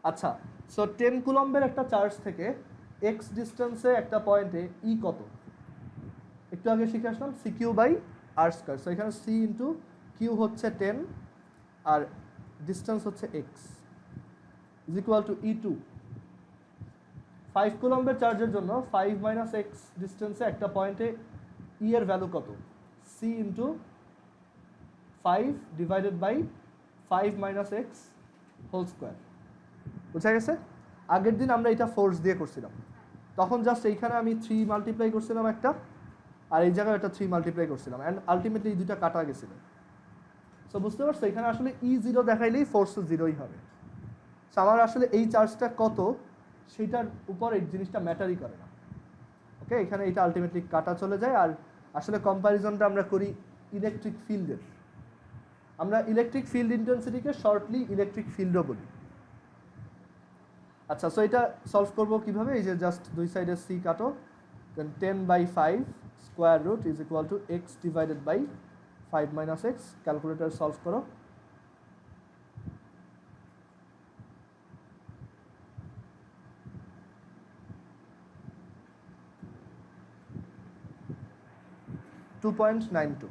A: আচ্ছা, সো 10 কুলম্বের একটা চার্জ থেকে এক্স ডিস্টেন্সে একটা পয়েন্টে ই কত? একটু আগে শিখে আসলাম CQ by R square. So এখানে C ইন্টু কিউ হচ্ছে 10 আর ডিস্টেন্স হচ্ছে X is equal to E2। 5 কুলম্বের চার্জের জন্য 5 মাইনাস এক্স ডিস্টেন্সে একটা পয়েন্টে ই এর ভ্যালু কত? C ইন্টু 5 divided by 5 minus X whole square. বুঝা গেছে? আগের দিন আমরা এটা ফোর্স দিয়ে করছিলাম, তখন জাস্ট এইখানে আমি 3 মাল্টিপ্লাই করছিলাম একটা, আর এই জায়গায় একটা 3 মাল্টিপ্লাই করছিলাম, অ্যান্ড আলটিমেটলি এই দুটা কাটা গেছিল। সো বুঝতে পারছো এখানে আসলে E0 দেখাইলেই ফোর্সও 0ই হবে। সো আমার আসলে এই চার্জটা কত সেটার উপর এই জিনিসটা ম্যাটারই করে না। ওকে, এখানে এটা আলটিমেটলি কাটা চলে যায়। আর আসলে কম্প্যারিজনটা আমরা করি ইলেকট্রিক ফিল্ডের। আমরা ইলেকট্রিক ফিল্ড ইন্টেন্সিটিকে শর্টলি ইলেকট্রিক ফিল্ডও বলি। আচ্ছা, সো এটা সলভ করবো কিভাবে? এই যে জাস্ট দুই সাইডে C কাটো, then 10/5 square root is equal to X divided by 5 minus X. Calculator solve করো। $2.92।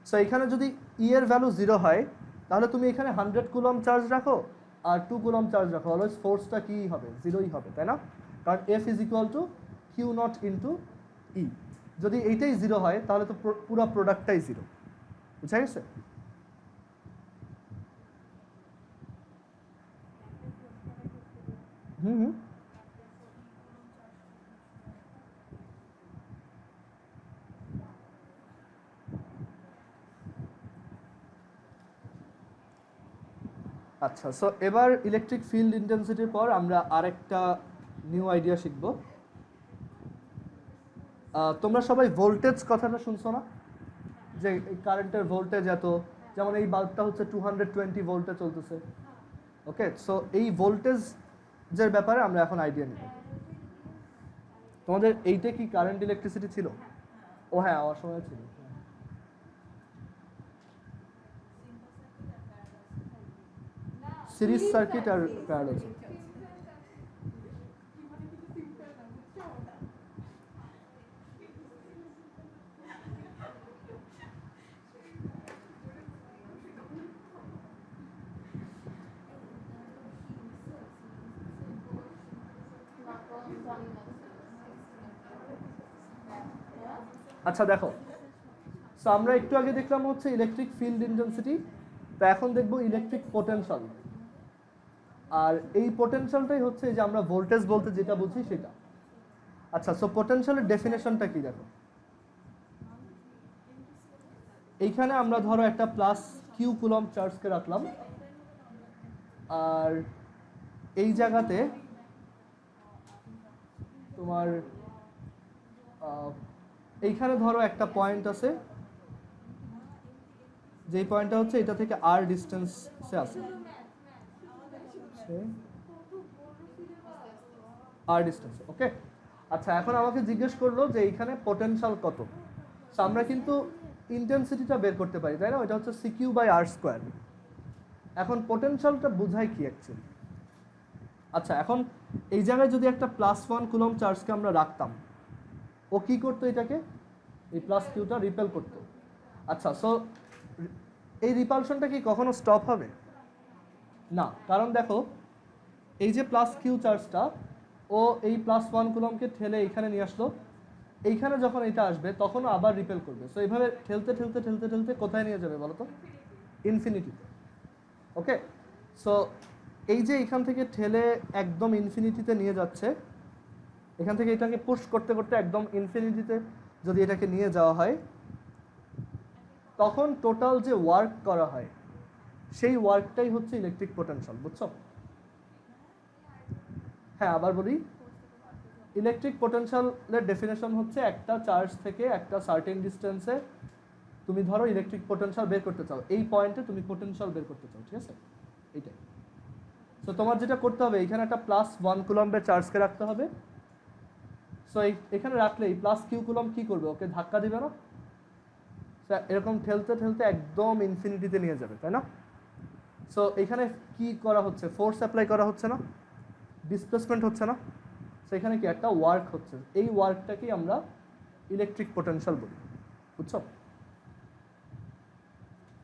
A: সো এখানে যদি ই এর ভ্যালু 0 হয় তাহলে তুমি এখানে 100 কুলম চার্জ রাখো আর 2 কুলম চার্জ রাখো, অলওয়েজ ফোর্সটা কি হবে? 0ই হবে, তাই না? কারণ F is equal to Q naught into E. যদি এইটাই 0 হয় তাহলে তো পুরো প্রোডাক্টটাই 0। বুঝা গেছে? হুম। আচ্ছা, সো এবার ইলেকট্রিক ফিল্ড ইন্টেন্সিটির পর আমরা আরেকটা নিউ আইডিয়া শিখব। তোমরা সবাই ভোল্টেজ কথাটা শুনছো না? যে কারেন্টের ভোল্টেজ এত, যেমন এই বাল্বটা হচ্ছে 220 ভোল্টে চলতেছে। ওকে, সো এই ভোল্টেজের ব্যাপারে আমরা এখন আইডিয়া নিব। তোমাদের এইটা কি কারেন্ট ইলেকট্রিসিটি ছিল? ও হ্যাঁ, আমার সময় ছিল। Series circuit are parallel circuit. আচ্ছা দেখো, সো আমরা একটু আগে দেখলাম হচ্ছে ইলেকট্রিক ফিল্ড ইন্টেন্সিটি, তো এখন দেখবো ইলেকট্রিক পোটেনশিয়াল। আর এই পোটেনশিয়ালটাই হচ্ছে যে আমরা ভোল্টেজ বলতে যেটা বুঝি সেটা। আচ্ছা, সো পোটেনশিয়ালের ডেফিনেশনটা কি দেখো। এইখানে আমরা ধরো একটা প্লাস কিউ কুলম চার্জকে রাখলাম, আর এই জায়গাতে তোমার এইখানে ধরো একটা পয়েন্ট আছে যেই পয়েন্টটা হচ্ছে এটা থেকে আর ডিস্টেন্সে আছে, আর ডিস্টেন্সে। ওকে, আচ্ছা এখন আমাকে জিজ্ঞেস করলো যে এইখানে পোটেনশিয়াল কত। সো আমরা কিন্তু ইন্টেন্সিটিটা বের করতে পারি, তাই না? এটা হচ্ছে সিকিউ বাই আর স্কোয়ার। এখন পোটেনশিয়ালটা বোঝায় কি অ্যাকচুয়ালি? আচ্ছা এখন এই জায়গায় যদি একটা +1 কুলম্ব চার্জকে আমরা রাখতাম, ও কি করতো? এটাকে, এই প্লাস কিউটা রিপেল করতো। আচ্ছা, সো এই রিপালশনটা কি কখনো স্টপ হবে? না, কারণ দেখো এই যে প্লাস কিউ চার্জটা, ও এই +1 কুলম্বকে ঠেলে এইখানে নিয়ে আসলো, এইখানে যখন এটা আসবে তখনও আবার রিপেল করবে। সো এইভাবে ঠেলতে ঠেলতে ঠেলতে ঠেলতে কোথায় নিয়ে যাবে বলো তো? ইনফিনিটিতে। ওকে, সো এই যে এখান থেকে ঠেলে একদম ইনফিনিটিতে নিয়ে যাচ্ছে, এখান থেকে এটাকে পুশ করতে করতে একদম ইনফিনিটিতে যদি এটাকে নিয়ে যাওয়া হয়, তখন টোটাল যে ওয়ার্ক করা হয় সেই ওয়ার্কটাই হচ্ছে ইলেকট্রিক পোটেনশিয়াল। বুঝছো? হ্যাঁ, আবার বলি, ইলেকট্রিক পোটেনশিয়ালের ডেফিনেশন হচ্ছে একটা চার্জ থেকে একটা সার্টেন ডিস্টেন্সে তুমি ধরো ইলেকট্রিক পোটেনশিয়াল বের করতে চাও, এই পয়েন্টে তুমি পোটেনশিয়াল বের করতে চাও, ঠিক আছে? এইটাই। সো তোমার যেটা করতে হবে, এখানে একটা +1 কুলম্বের চার্জকে রাখতে হবে। সো এখানে রাখলে এই প্লাস কিউ কুলম্ব কি করবে? ওকে ধাক্কা দিবে না? এরকম ঠেলতে ঠেলতে একদম ইনফিনিটিতে নিয়ে যাবে, তাই না? সো এখানে কি করা হচ্ছে? ফোর্স অ্যাপ্লাই করা হচ্ছে না, ডিসপ্লেসমেন্ট হচ্ছে না। সো এখানে কি একটা ওয়ার্ক হচ্ছে, এই ওয়ার্কটাকেই আমরা ইলেকট্রিক পোটেনশিয়াল বলি। বুঝছো?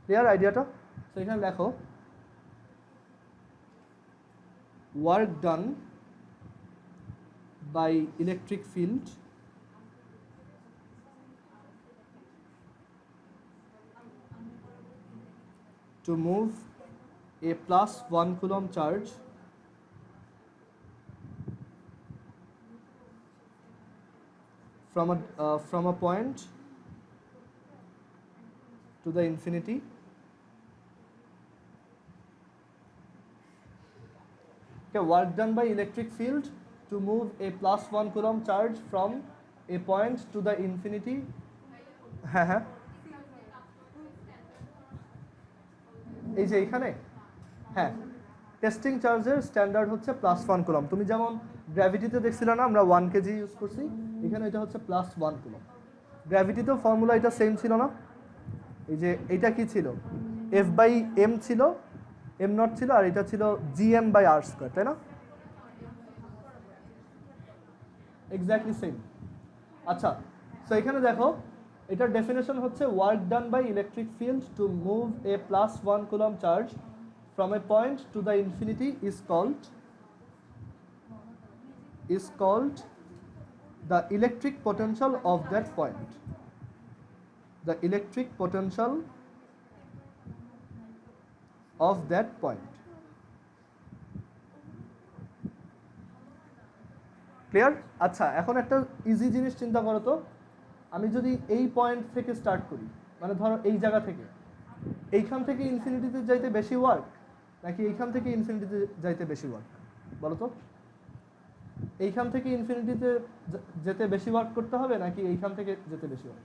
A: ক্লিয়ার আইডিয়াটা? সো এখানে দেখো, work done by electric field to move a +1 coulomb charge from a point to the infinity okay, work done by electric field to move a +1 coulomb charge from a point to the infinity. হ্যাঁ, এই যে এখানে, হ্যাঁ, testing চার্জের standard হচ্ছে +1 coulomb. তুমি যেমন গ্র্যাভিটিতে দেখছিলে না আমরা 1 কেজি ইউজ করছি, এখানে এটা হচ্ছে +1 কুলম্ব। গ্র্যাভিটিতেও ফর্মুলা এটা সেম ছিল না? এই যে এটা কি ছিল? F/m ছিল, m0 ছিল, আর এটা ছিল gm/r², তাই না? Exactly same. আচ্ছা, সো এখানে দেখো এটার ডেফিনেশন হচ্ছে work done by electric field to move a +1 coulomb charge from a point to the infinity is called the electric potential of that point. The electric potential of that point. Clear? আচ্ছা, এখন একটা easy জিনিস চিন্তা করো তো, আমি যদি এই পয়েন্ট থেকে স্টার্ট করি, মানে ধরো এই জায়গা থেকে, এইখান থেকে ইনফিনিটিতে যাইতে বেশি ওয়ার্ক নাকি এইখান থেকে ইনফিনিটিতে যাইতে বেশি ওয়ার্ক বলো তো? এইখান থেকে ইনফিনিটিতে যেতে বেশি ওয়ার্ক করতে হবে নাকি এইখান থেকে যেতে বেশি ওয়ার্ক?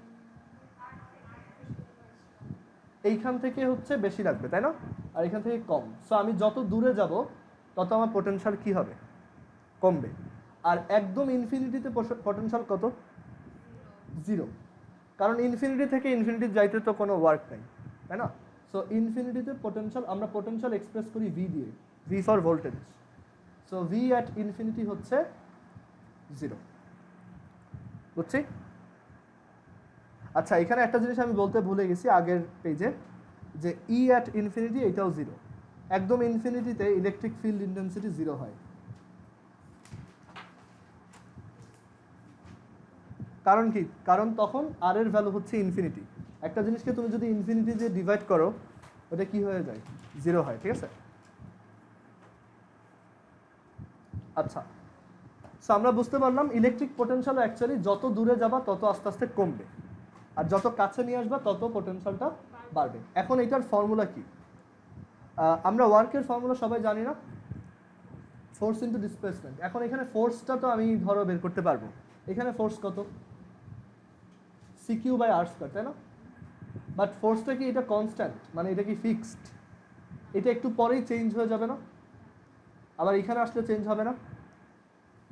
A: এইখান থেকে হচ্ছে বেশি লাগবে, তাই না? আর এখান থেকে কম। সো আমি যত দূরে যাব তত আমার পোটেনশিয়াল কি হবে? কমবে। আর একদম ইনফিনিটিতে পোটেনশিয়াল কত? 0, কারণ ইনফিনিটি থেকে ইনফিনিটি যাইতে তো কোনো ওয়ার্ক নাই, তাই না? সো ইনফিনিটিতে পোটেনশিয়াল, আমরা পোটেনশিয়াল এক্সপ্রেস করি ভি দিয়ে, V for voltage. So V at infinity হচ্ছে 0। বুঝছি? আচ্ছা, এখানে একটা জিনিস আমি বলতে ভুলে গেছি আগের পেজে, যে ই অ্যাট ইনফিনিটি এটাও 0। একদম ইনফিনিটিতে ইলেকট্রিক ফিল্ড ইন্টেন্সিটি 0 হয়। কারণ কি? কারণ তখন আর এর ভ্যালু হচ্ছে ইনফিনিটি। একটা জিনিসকে তুমি যদি ইনফিনিটি দিয়ে ডিভাইড করো, ওটা কি হয়ে যায়? 0 হয়, ঠিক আছে? আচ্ছা, সো আমরা বুঝতে পারলাম ইলেকট্রিক পোটেনশিয়াল অ্যাকচুয়ালি যত দূরে যাবা তত আস্তে আস্তে কমবে, আর যত কাছে নিয়ে আসবা তত পোটেনশিয়ালটা বাড়বে। এখন এটার ফর্মুলা কি? আমরা ওয়ার্কের ফর্মুলা সবাই জানি না, ফোর্স ইন্টু ডিসপ্লেসমেন্ট। এখন এখানে ফোর্সটা তো আমি ধরো বের করতে পারবো, এখানে ফোর্স কত? CQ/r², তাই না? বাট ফোর্সটা কি এটা কনস্ট্যান্ট, মানে এটা কি ফিক্সড? এটা একটু পরেই চেঞ্জ হয়ে যাবে না? আবার এখানে আসলে চেঞ্জ হবে না?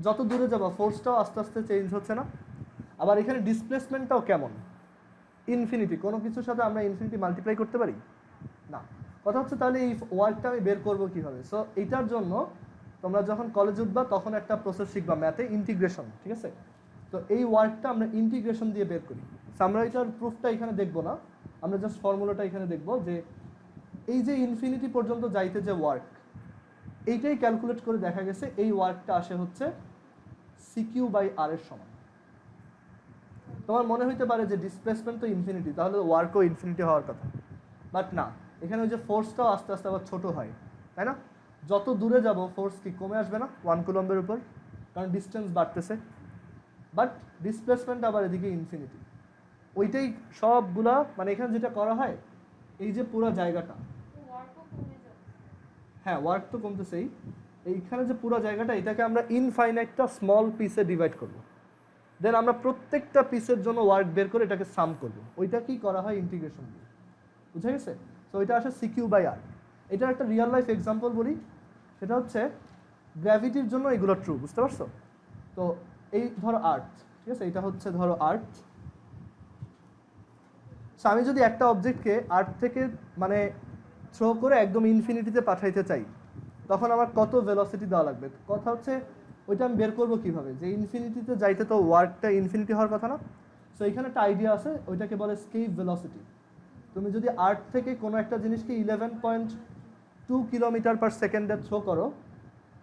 A: যত দূরে যাবো ফোর্সটাও আস্তে আস্তে চেঞ্জ হচ্ছে না? আবার এখানে ডিসপ্লেসমেন্টটাও কেমন? ইনফিনিটি। কোনো কিছুর সাথে আমরা ইনফিনিটি মাল্টিপ্লাই করতে পারি না। কথা হচ্ছে তাহলে এই ওয়ার্কটা আমি বের করবো কিভাবে? সো এইটার জন্য তোমরা যখন কলেজে উঠবা তখন একটা প্রসেস শিখবা ম্যাথে, ইন্টিগ্রেশন, ঠিক আছে? তো এই ওয়ার্কটা আমরা ইন্টিগ্রেশন দিয়ে বের করি। আমরা এটার প্রুফটা এখানে দেখবো না, আমরা জাস্ট ফর্মুলাটা এখানে দেখবো যে এই যে ইনফিনিটি পর্যন্ত যাইতে যে ওয়ার্ক, এইটাই ক্যালকুলেট করে দেখা গেছে এই ওয়ার্কটা আসে হচ্ছে সিকিউ বাই আর এর সমান। তোমার মনে হইতে পারে যে ডিসপ্লেসমেন্ট তো ইনফিনিটি, তাহলে ওয়ার্কও ইনফিনিটি হওয়ার কথা, বাট না। এখানে ওই যে ফোর্সটাও আস্তে আস্তে আবার ছোট হয়, তাই না? যত দূরে যাব ফোর্স কি কমে আসবে না 1 কুলম্বের উপর, কারণ ডিস্টেন্স বাড়তেছে। বাট ডিসপ্লেসমেন্ট আবার এদিকে ইনফিনিটি। ওইটাই সবগুলা, মানে এখানে যেটা করা হয় এই যে পুরো জায়গাটা, হ্যাঁ ওয়ার্ক তো কমতেছেই, এইখানে যে পুরো জায়গাটা এটাকে আমরা ইনফাইনাইটটা স্মল পিসে ডিভাইড করব, দেন আমরা প্রত্যেকটা পিসের জন্য ওয়ার্ক বের করে এটাকে সাম করব। ওইটা কি করা হয় ইন্টিগ্রেশন দিয়ে, বুঝা গেছে? তো এটা আসে সিকিউ বাই আর। এটার একটা রিয়েল লাইফ এক্সাম্পল বলি, সেটা হচ্ছে গ্র্যাভিটির জন্য এগুলো ট্রু, বুঝতে পারছো? তো এই ধরো আর্থ, ঠিক আছে, এটা হচ্ছে ধরো আর্থ। সো আমি যদি একটা অবজেক্টকে আর্থ থেকে মানে থ্রো করে একদম ইনফিনিটিতে পাঠাইতে চাই, তখন আমার কত ভেলোসিটি দেওয়া লাগবে? কথা হচ্ছে ওইটা আমি বের করবো কিভাবে? যে ইনফিনিটিতে যাইতে তো ওয়ার্কটা ইনফিনিটি হওয়ার কথা না? সো এখানে একটা আইডিয়া আছে, ওইটাকে বলে স্কেপ ভেলোসিটি। তুমি যদি আর্থ থেকে কোনো একটা জিনিসকে 11.2 কিলোমিটার পার সেকেন্ডে থ্রো করো,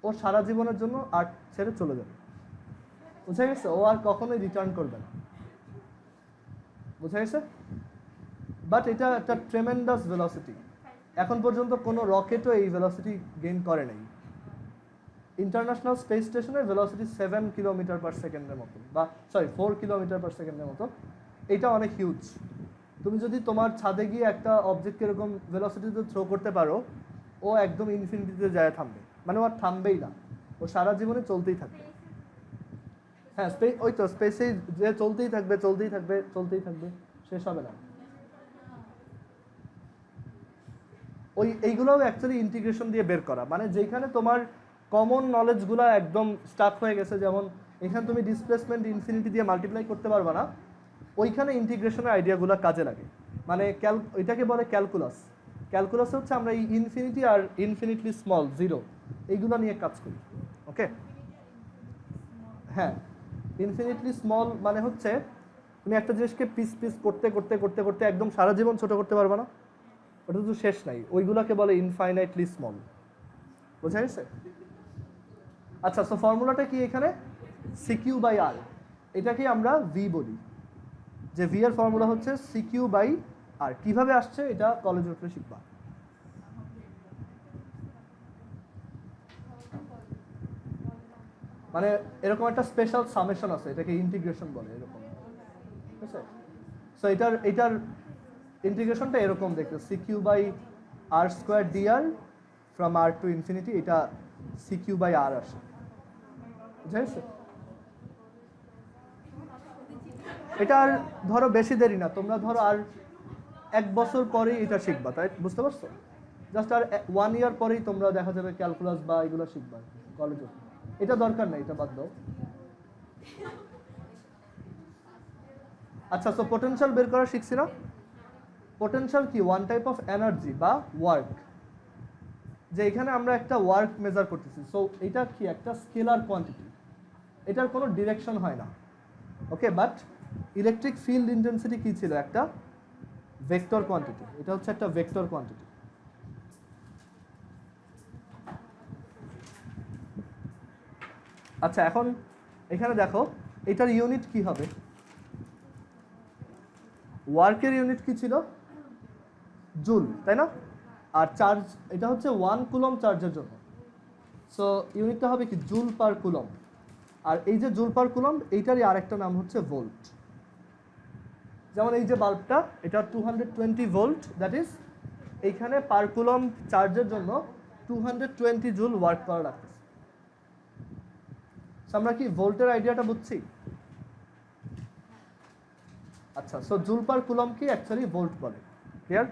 A: ও সারা জীবনের জন্য আর্থ ছেড়ে চলে যাবে, বুঝা গেছে? ও আর কখনোই রিটার্ন করবে না, বুঝা গেছে? বাট এটা একটা ট্রেমেন্ডাস ভেলোসিটি। এখন পর্যন্ত কোনো রকেটও এই ভেলোসিটি গেইন করে নাই। ইন্টারন্যাশনাল স্পেস স্টেশনের ভেলোসিটি 7 কিলোমিটার পার সেকেন্ডের মতো, বা 4 কিলোমিটার পার সেকেন্ডের মতো। এটা অনেক হিউজ। তুমি যদি তোমার ছাদে গিয়ে একটা অবজেক্টকে এরকম ভেলোসিটিতে থ্রো করতে পারো, ও একদম ইনফিনিটিতে যায় থামবে, মানে ও আর থামবেই না, ও সারা জীবনে চলতেই থাকবে। হ্যাঁ স্পেস, ওই তো স্পেসে যে চলতেই থাকবে চলতেই থাকবে চলতেই থাকবে, শেষ হবে না। ওই এইগুলোও অ্যাকচুয়ালি ইন্টিগ্রেশন দিয়ে বের করা, মানে যেখানে তোমার কমন নলেজগুলো একদম স্টাক হয়ে গেছে, যেমন এখানে তুমি ডিসপ্লেসমেন্ট ইনফিনিটি দিয়ে মাল্টিপ্লাই করতে পারবে না, ওইখানে ইন্টিগ্রেশনের আইডিয়াগুলো কাজে লাগে। মানে এটাকে বলে ক্যালকুলাস। ক্যালকুলাস হচ্ছে আমরা এই ইনফিনিটি আর ইনফিনিটলি স্মল জিরো এইগুলো নিয়ে কাজ করি, ওকে? হ্যাঁ, ইনফিনিটলি স্মল মানে হচ্ছে তুমি একটা জিনিসকে পিস পিস করতে করতে করতে করতে একদম সারা জীবন ছোট করতে পারবে না, ওটা তো শেষ নাই, ওইগুলোকে বলে ইনফাইনাইটলি স্মল, বুঝা গেছে? আচ্ছা, সো ফর্মুলাটা কি এখানে? সিকিউ বাই আর, এটাকে আমরা ভি বলি, যে ভি এর ফর্মুলা হচ্ছে সিকিউ বাই আর। কিভাবে আসছে এটা কলেজে উঠলে শিখবা। মানে এরকম একটা স্পেশাল সামেশন আছে, এটাকে ইন্টিগ্রেশন বলে, এরকম, ঠিক আছে? সো এটার ইন্টিগ্রেশনটা এরকম দেখতে, C Q by R square D R from R to infinity, এটা সিকিউ বাই আর আসে, বুঝা গেছে? এটা আর ধরো বেশি দেরি না, তোমরা ধরো আর 1 বছর পরেই এটা শিখবা, তাই বুঝতে পারছো? জাস্ট আর 1 ইয়ার পরেই তোমরা দেখা যাবে ক্যালকুলাস বা এগুলো শিখবা কলেজে। এটা দরকার নাই, এটা বাদ দাও। আচ্ছা, সো পোটেনশিয়াল বের করা শিখছি না? পোটেনশিয়াল কি? ওয়ান টাইপ অফ এনার্জি বা ওয়ার্ক, যে এখানে আমরা একটা ওয়ার্ক মেজার করতেছি। সো এটা কি? একটা স্কেলার কোয়ান্টিটি, এটার কোনো ডিরেকশন হয় না, ওকে? বাট ইলেকট্রিক ফিল্ড ইন্টেন্সিটি কি ছিল? একটা ভেক্টর কোয়ান্টিটি, এটা হচ্ছে একটা ভেক্টর কোয়ান্টিটি। আচ্ছা, এখন এখানে দেখো এটার ইউনিট কি হবে? ওয়ার্কের ইউনিট কি ছিল? জুল, তাই না? আর চার্জ, এটা হচ্ছে 1 কুলম চার্জের জন্য, সো ইউনিটটা হবে কি? Joule per coulomb. আর এই যে জুল পার কুলম, এইটারই আরেকটা নাম হচ্ছে ভোল্ট। যেমন এই যে বাল্বটা, এটা 220 ভোল্ট, দ্যাট ইজ এইখানে পার কুলম চার্জের জন্য 220 জুল ওয়ার্ক করা লাগতেছে। আমরা কি ভোল্টের আইডিয়াটা বুঝছি? আচ্ছা, সো জুল পার কুলম কি অ্যাকচুয়ালি ভোল্ট বলে। ক্লিয়ার?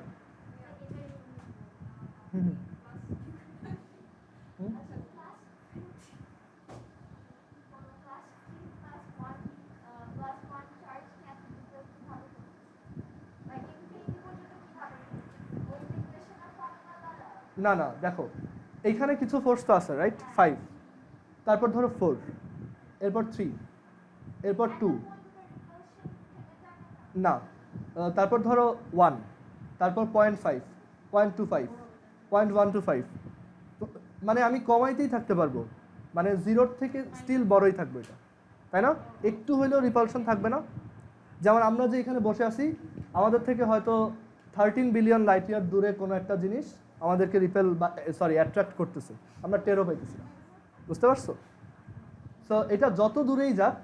A: হুম হুম না না দেখো, এইখানে কিছু ফোর্স তো আছে, রাইট? 5, তারপর ধরো 4, এরপর 3, এরপর 2, না, তারপর ধরো 1, তারপর 0.5, 0.25, 0.125, মানে আমি কমাইতেই থাকতে পারবো, মানে জিরোর থেকে স্টিল বড়ই থাকবে এটা, তাই না? একটু হলেও রিপালশন থাকবে না? যেমন আমরা যে এখানে বসে আছি, আমাদের থেকে হয়তো 13 বিলিয়ন লাইট ইয়ার দূরে কোনো একটা জিনিস আমাদেরকে রিপেল বা অ্যাট্রাক্ট করতেছে, আমরা টেরও পাইতেছি না, বুঝতে পারছো? সো এটা যত দূরেই যাক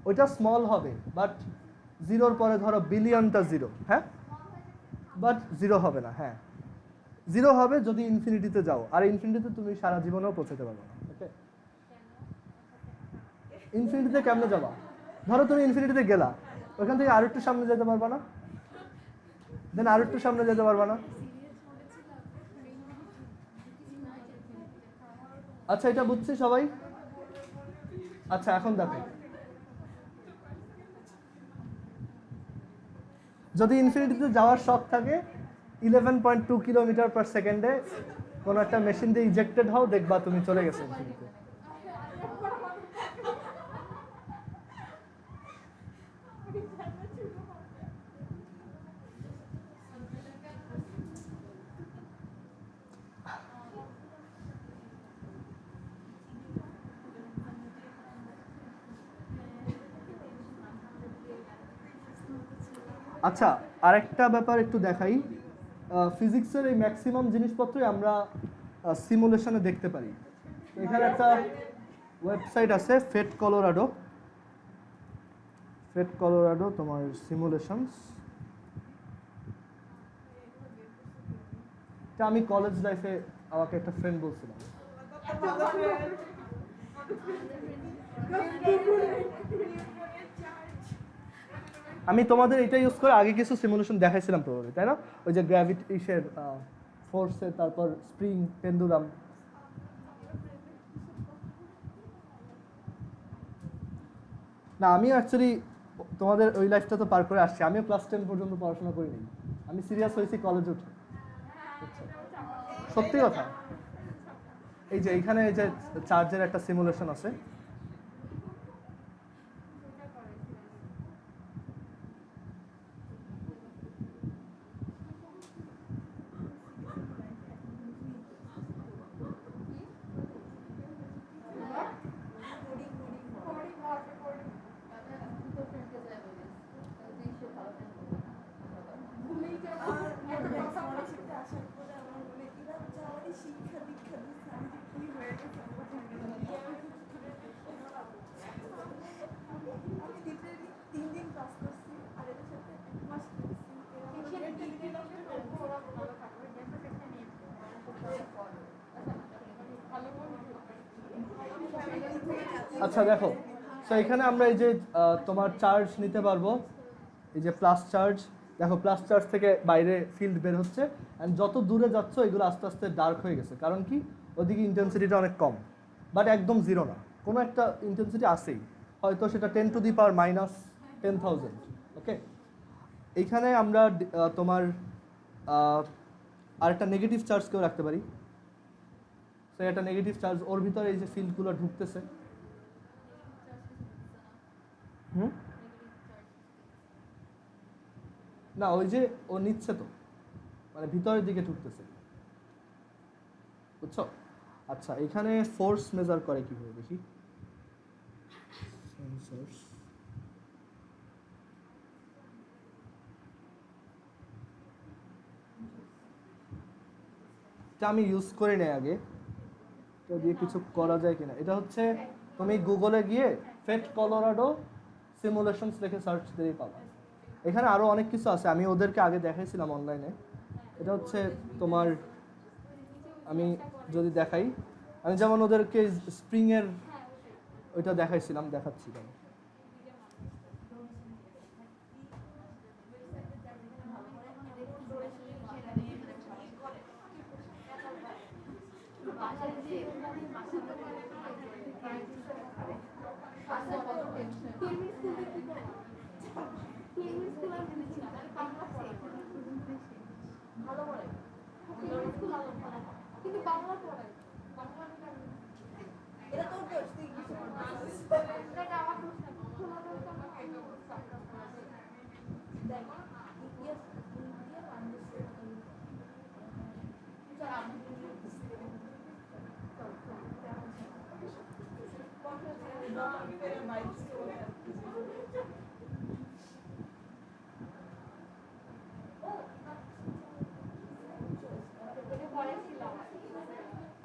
A: ওইটা স্মল হবে, বাট জিরোর পরে ধরো বিলিয়নটা জিরো, হ্যাঁ, বাট জিরো হবে না, হ্যাঁ জিরো হবে যদি ইনফিনিটিতে যাও, আর ইনফিনিটিতে তুমি সারা জীবনেও পৌঁছাতে পারবে না। ওকে, ইনফিনিটিতে কেমনে যাবা? ধরো তুমি ইনফিনিটিতে গেলা, ওখান থেকে আর একটু সামনে যেতে পারবা না? দেন আর একটু সামনে যেতে পারবা না? আচ্ছা, এটা বুঝছি সবাই? আচ্ছা, এখন দেখো, যদি ইনফিনিটিতে যাওয়ার শখ থাকে 11.2 কিলোমিটার পার সেকেন্ডে কোনো একটা মেশিন দিয়ে ইজেক্টেড হও, দেখবা তুমি চলে গেছো ইনফিনিটিতে। আচ্ছা, আরেকটা ব্যাপার একটু দেখাই, ফিজিক্সের এই ম্যাক্সিমাম জিনিসপত্রই আমরা সিমুলেশনে দেখতে পারি। এখানে একটা ওয়েবসাইট আছে, ফেট কলোরাডো তোমার সিমুলেশনস, এটা আমি কলেজ লাইফে আমাকে একটা ফ্রেন্ড বলছিলাম। আমি তোমাদের এটা ইউজ করে আগে কিছু সিমুলেশন দেখাইছিলাম তোমাদের, তাই না? ওই যে গ্র্যাভিটেশন ফোর্সে, তারপর স্প্রিং, পেন্ডুলাম। না, আমি অ্যাকচুয়ালি তোমাদের ওই লাইফটা তো পার করে আসছি, আমিও ক্লাস 10 পর্যন্ত পড়াশোনা করিনি, আমি সিরিয়াস হয়েছি কলেজে উঠে। সত্যি কথা, এই যে এইখানে এই যে চার্জের একটা সিমুলেশন আছে, আচ্ছা দেখো, তো এখানে আমরা এই যে তোমার চার্জ নিতে পারবো, এই যে প্লাস চার্জ, দেখো প্লাস চার্জ থেকে বাইরে ফিল্ড বের হচ্ছে, অ্যান্ড যত দূরে যাচ্ছ এগুলো আস্তে আস্তে ডার্ক হয়ে গেছে, কারণ কি ওদিকে ইন্টেন্সিটিটা অনেক কম, বাট একদম জিরো না, কোনো একটা ইন্টেন্সিটি আসেই, হয়তো সেটা 10⁻⁻10,000। ওকে, এইখানে আমরা তোমার আরেকটা নেগেটিভ চার্জকেও রাখতে পারি, তো একটা নেগেটিভ চার্জ, ওর ভিতরে এই যে ফিল্ডগুলো ঢুকতেছে। না, ওই যে ও নিচ্ছে তো, মানে ভিতরের দিকে ঢুকতেছে, বুঝছো? আচ্ছা, এখানে ফোর্স মেজার করে কিভাবে দেখি, সেন্সরস, এটা আমি ইউজ করি নাই আগে, এটা দিয়ে কিছু করা যায় কিনা। এটা হচ্ছে তুমি গুগলে গিয়ে ফেট কলোরাডো সিমুলেশনস লিখে সার্চ দিলেই পাবা, এখানে আরো অনেক কিছু আছে, আমি ওদেরকে আগে দেখাইছিলাম অনলাইনে। এটা হচ্ছে তোমার, আমি যদি দেখাই, আমি যেমন ওদেরকে স্প্রিং এর ওইটা দেখাইছিলাম, দেখাচ্ছি কেন।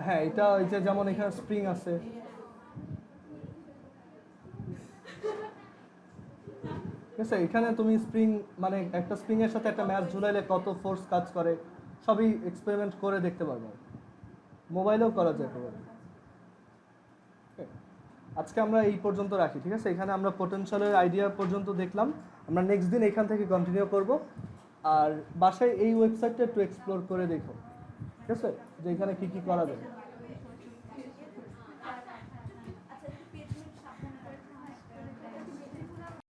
A: হ্যাঁ, এটা ওই যে যেমন এখানে স্প্রিং আছে, ঠিক আছে, এখানে তুমি স্প্রিং মানে একটা স্প্রিং এর সাথে একটা ম্যাচ ঝুলাইলে কত ফোর্স কাজ করে সবই এক্সপেরিমেন্ট করে দেখতে পারবো, মোবাইলেও করা যেতে পারে। আজকে আমরা এই পর্যন্ত রাখি, ঠিক আছে, এখানে আমরা পোটেনশিয়ালের আইডিয়া পর্যন্ত দেখলাম, আমরা নেক্সট দিন এখান থেকে কন্টিনিউ করব। আর বাসায় এই ওয়েবসাইটটা একটু এক্সপ্লোর করে দেখো, ঠিক আছে, যে এখানে কী কী করা যায়।